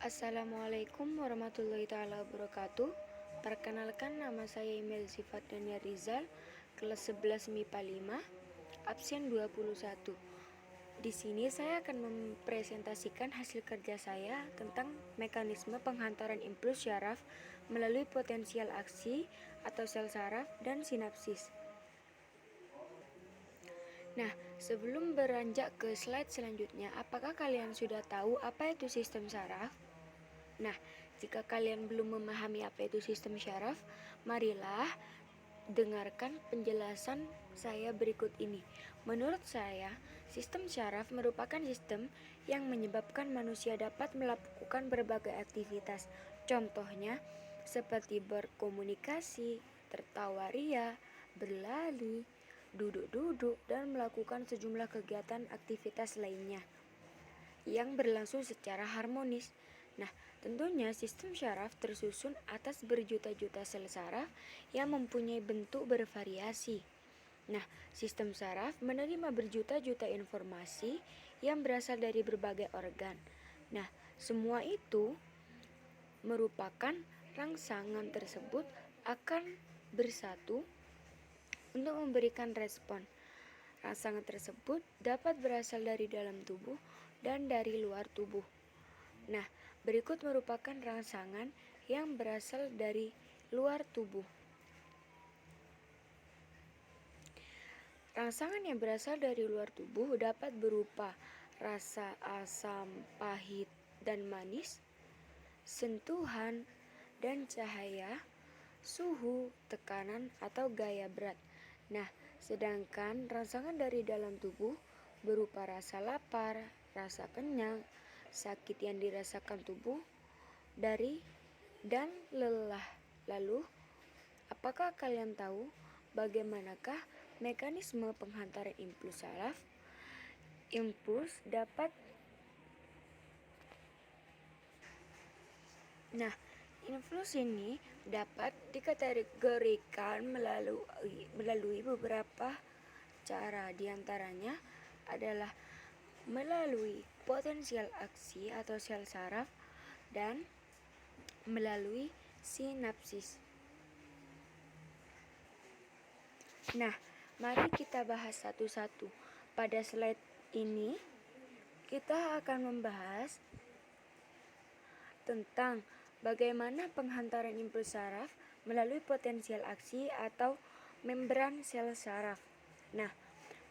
Assalamualaikum warahmatullahi taala wabarakatuh. Perkenalkan, nama saya Emil Sifat Dania Rizal, kelas 11 MIPA 5, absen 21. Di sini saya akan mempresentasikan hasil kerja saya tentang mekanisme penghantaran impuls syaraf melalui potensial aksi atau sel saraf dan sinapsis. Nah, sebelum beranjak ke slide selanjutnya, apakah kalian sudah tahu apa itu sistem saraf? Nah, jika kalian belum memahami apa itu sistem syaraf, marilah dengarkan penjelasan saya berikut ini. Menurut saya, sistem syaraf merupakan sistem yang menyebabkan manusia dapat melakukan berbagai aktivitas. Contohnya, seperti berkomunikasi, tertawa ria, berlari, duduk-duduk, dan melakukan sejumlah kegiatan aktivitas lainnya yang berlangsung secara harmonis. Nah, tentunya sistem syaraf tersusun atas berjuta-juta sel saraf yang mempunyai bentuk bervariasi. Nah, sistem saraf menerima berjuta-juta informasi yang berasal dari berbagai organ. Nah, semua itu merupakan rangsangan tersebut akan bersatu untuk memberikan respon. Rangsangan tersebut dapat berasal dari dalam tubuh dan dari luar tubuh. Nah, berikut merupakan rangsangan yang berasal dari luar tubuh. Rangsangan yang berasal dari luar tubuh dapat berupa rasa asam, pahit, dan manis, sentuhan dan cahaya, suhu, tekanan, atau gaya berat. Nah, sedangkan rangsangan dari dalam tubuh berupa rasa lapar, rasa kenyang, sakit yang dirasakan tubuh dan lelah. Lalu, apakah kalian tahu bagaimanakah mekanisme penghantaran impuls saraf? Impuls ini dapat dikategorikan melalui beberapa cara. Di antaranya adalah melalui potensial aksi atau sel saraf dan melalui sinapsis. Nah, mari kita bahas satu-satu. Pada slide ini, kita akan membahas tentang bagaimana penghantaran impuls saraf melalui potensial aksi atau membran sel saraf. Nah,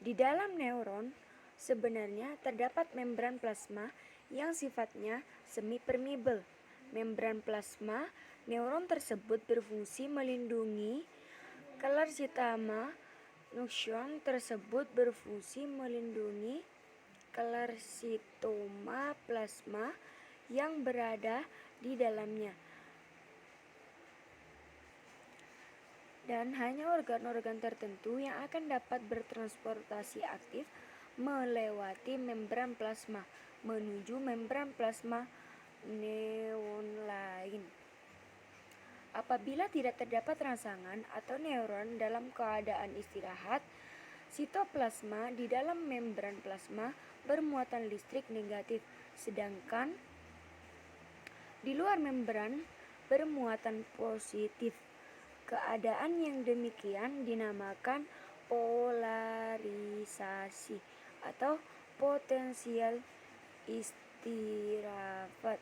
di dalam neuron sebenarnya terdapat membran plasma yang sifatnya semi-permeable. Membran plasma neuron tersebut berfungsi melindungi kelarcitama nukleon tersebut berfungsi melindungi kelarcitoma plasma yang berada di dalamnya. Dan hanya organ-organ tertentu yang akan dapat bertransportasi aktif melewati membran plasma menuju membran plasma neuron lain. Apabila tidak terdapat rangsangan atau neuron dalam keadaan istirahat, sitoplasma di dalam membran plasma bermuatan listrik negatif, sedangkan di luar membran bermuatan positif. Keadaan yang demikian dinamakan polarisasi atau potensial istirahat.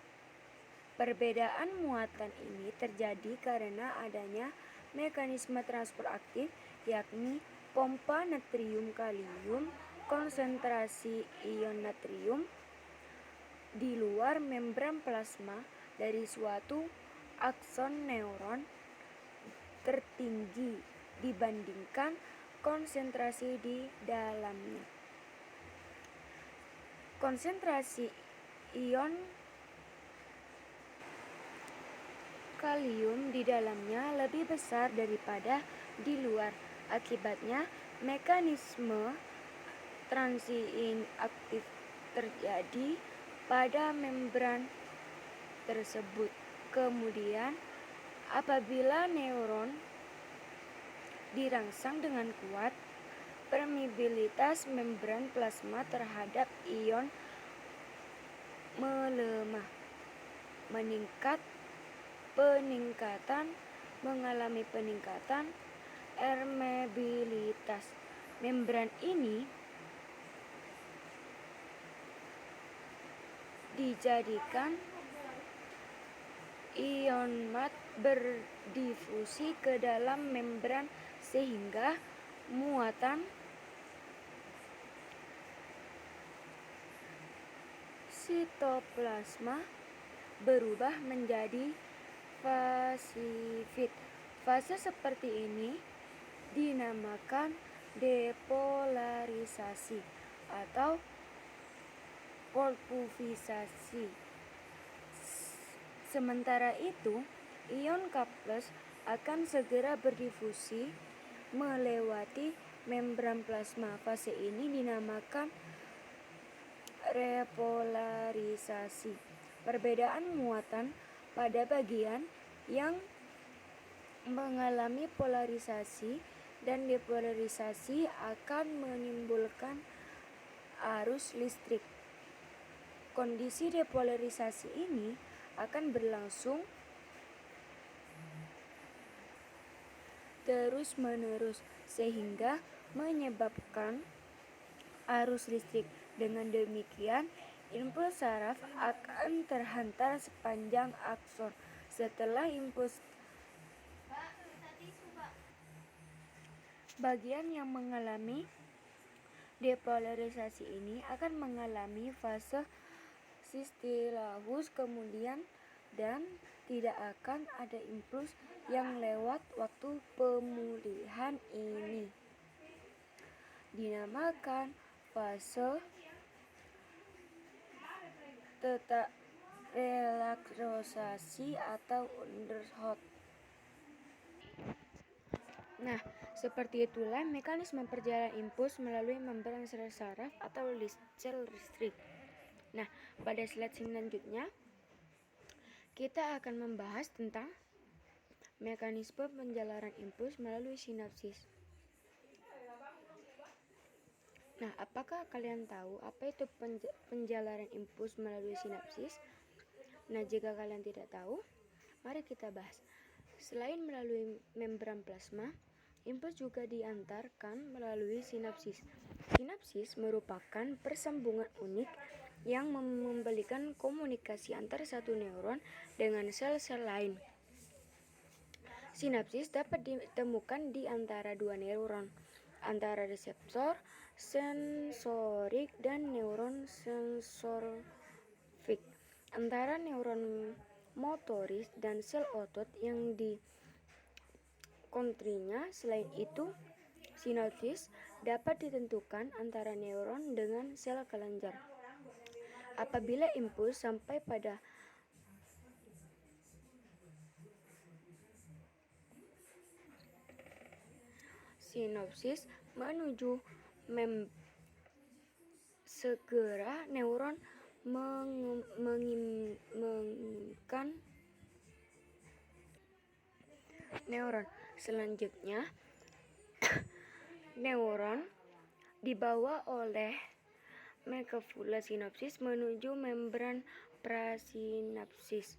Perbedaan muatan ini terjadi karena adanya mekanisme transport aktif, yakni pompa natrium-kalium konsentrasi ion natrium di luar membran plasma dari suatu akson neuron tertinggi dibandingkan konsentrasi di dalamnya. Konsentrasi ion kalium di dalamnya lebih besar daripada di luar. Akibatnya, mekanisme transi aktif terjadi pada membran tersebut. Kemudian, apabila neuron dirangsang dengan kuat, permeabilitas membran plasma terhadap ion melemah. mengalami peningkatan permeabilitas. Membran ini dijadikan ion mat berdifusi ke dalam membran sehingga muatan sitoplasma berubah menjadi fasifit. Fase seperti ini dinamakan depolarisasi atau pulverisasi. Sementara itu, ion K+ akan segera berdifusi melewati membran plasma. Fase ini dinamakan repolarisasi. Perbedaan muatan pada bagian yang mengalami polarisasi dan depolarisasi akan menimbulkan arus listrik. Kondisi depolarisasi ini akan berlangsung terus-menerus sehingga menyebabkan arus listrik. Dengan demikian, impuls saraf akan terhantar sepanjang akson. Setelah impuls, bagian yang mengalami depolarisasi ini akan mengalami fase sistilahus kemudian dan tidak akan ada impuls yang lewat. Waktu pemulihan ini dinamakan fase theta relaksasi atau Undershoot. Nah, seperti itulah mekanisme perjalanan impuls melalui membran sel saraf atau sel listrik. Nah, pada slide selanjutnya kita akan membahas tentang mekanisme penjalanan impuls melalui sinapsis. Nah, apakah kalian tahu apa itu penjalanan impuls melalui sinapsis? Nah, jika kalian tidak tahu, mari kita bahas. Selain melalui membran plasma, impuls juga diantarkan melalui sinapsis. Sinapsis merupakan persambungan unik yang memberikan komunikasi antara satu neuron dengan sel-sel lain. Sinapsis dapat ditemukan di antara dua neuron, antara reseptor sensorik dan neuron sensorfik, antara neuron motoris dan sel otot yang dikontrinya. Selain itu, sinapsis dapat ditentukan antara neuron dengan sel kelenjar. Apabila impuls sampai pada sinapsis menuju segera neuron menginginkan neuron selanjutnya. Neuron dibawa oleh makroviolus sinapsis menuju membran prasinapsis.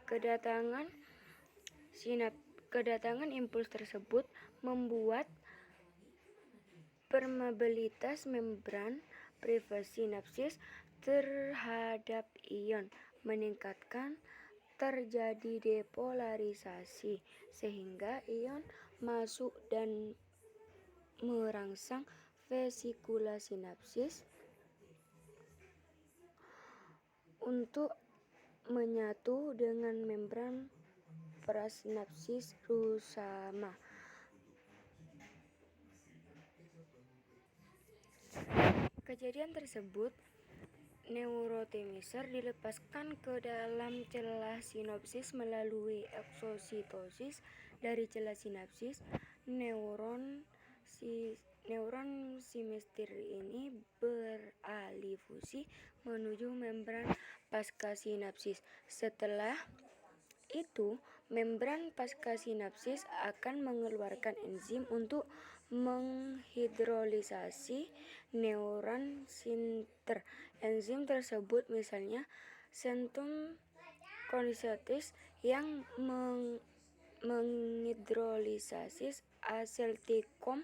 Kedatangan impuls tersebut membuat permeabilitas membran presinapsis terhadap ion meningkatkan. Terjadi depolarisasi sehingga ion masuk dan merangsang vesikula sinapsis untuk menyatu dengan membran prasinapsis bersama. Kejadian tersebut, neurotransmitter dilepaskan ke dalam celah sinapsis melalui eksositosis. Dari celah sinapsis, neuron sinapsis ini beralih fungsi menuju membran pascasinapsis. Setelah itu, membran pascasinapsis akan mengeluarkan enzim untuk menghidrolisasi neuron sinter. Enzim tersebut misalnya sentum kondensasi yang menghidrolisis asetilkom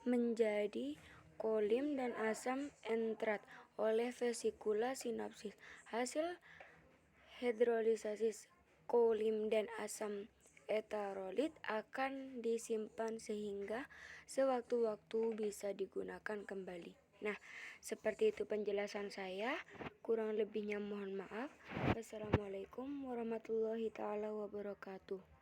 menjadi kolim dan asam entrat oleh vesikula sinapsis. Hasil hidrolisis kolim dan asam etarolit akan disimpan sehingga sewaktu-waktu bisa digunakan kembali. Nah, seperti itu penjelasan saya. Kurang lebihnya mohon maaf. Wassalamualaikum warahmatullahi taala wabarakatuh.